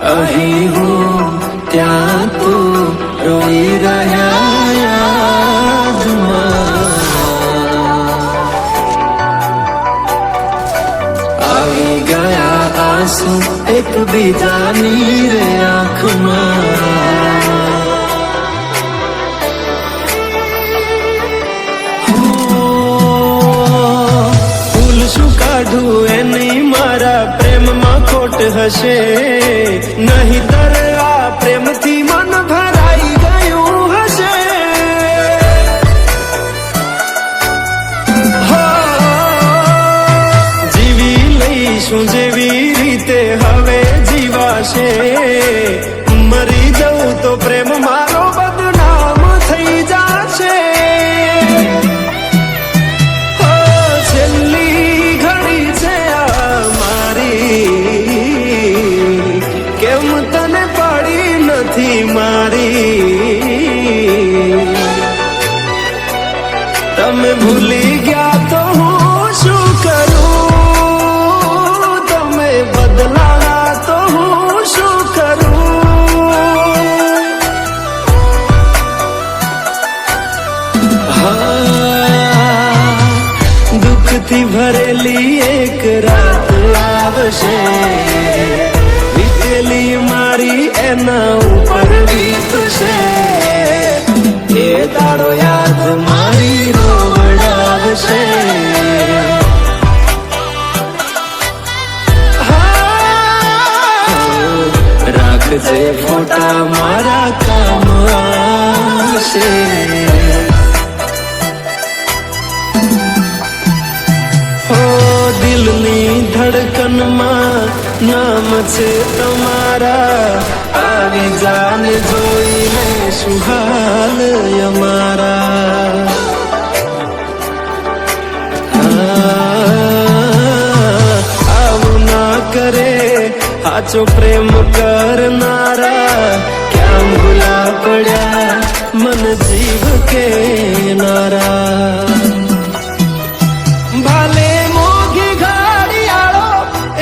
અહીં હું ત્યાં તું રોઈ રહ્યા યાદમાં આવી ગયા આંસુ એકબીજાની રે આંખમાં ફૂલ શું કાઢું એની મારા પ્રેમમાં ખોટ હશે નહીતર આ પ્રેમથી મન ભરાઈ ગયું હશે જીવી લઈશું જેવી રીતે હવે જીવાશે મરી જવું તો પ્રેમ મારો બદનામ થઈ જશે છેલ્લી ઘડી છે આ મારી કેમ તને પડી નથી મારી તમે ભૂલી ગયા તો હું શું કરું તમે બદલાયા તો હું શું કરું હા દુઃખથી ભરેલી એક રાત આવશે વીતેલી મારી એના ઉપર વીતશે એ તારો યાદ મારી રોવડાવશે રાખજે ફોટા મારા કામ આવશે દિલની ધડકનમાં નામ છે તમારા આવી જાન જોઈને શું હાલ અમારા આવું ના કરે સાચો પ્રેમ કરનારા ક્યાં ભૂલા પડ્યા મન જીવ કે નારા ભાલે મોઘી ઘડિયાળો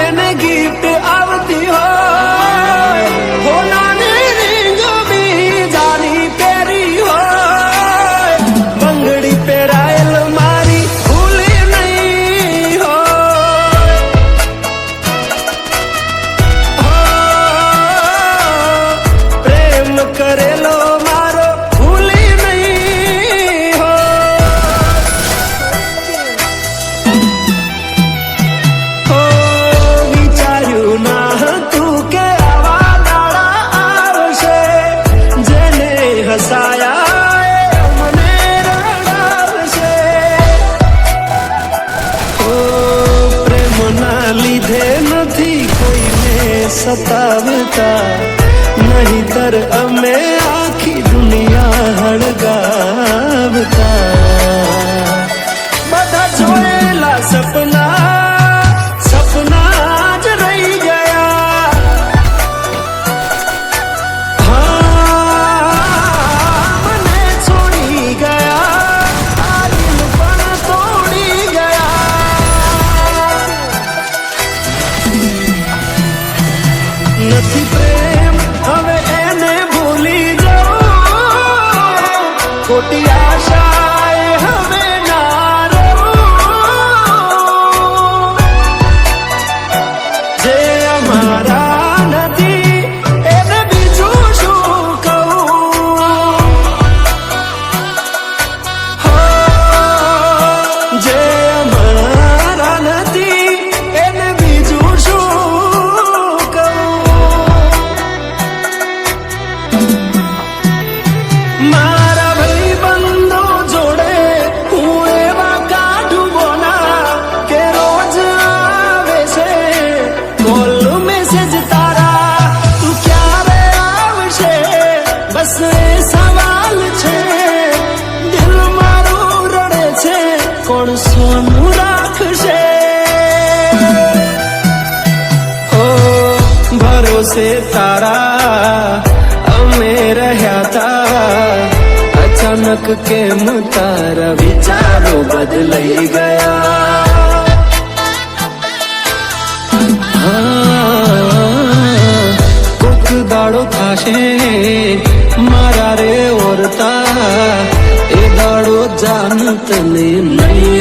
એને ગિફ્ટ આવતી હોય હોનાની રીંગ બીજાની પહેરી હોય બંગડી પહેરાયેલ મારી ભૂલી નહીં હોય પ્રેમ કરેલો મારો ભૂલી નહીં વિચાર્યું ના હતું કે આવા દાડા આવશે જેને હસાયા એ મને રડાવશે પ્રેમના લીધે નથી કોઈને સતાવતા નહીતર અમે આખી દુનિયા હળગાવતા બધા જોયેલા સપના જ રહી ગયા મને છોડી ગયા આ દિલ પણ તોડી ગયા નથી પ્રેમ હવે એને ભૂલી જાઓ ખોટી આશાએ હવે ના રહું જે અમારા નથી એને બીજું શું કહું જે અમારા નથી એને બીજું શું કહું મારા ભાઈ બંધો ભરોસે તારા અમે રહ્યા તા, અચાનક કેમ તારા વિચારો બદલાઈ ગયા. કોક દાડો થાશે મારા રે ઓરતા, એ દાડો જાન તને નહીં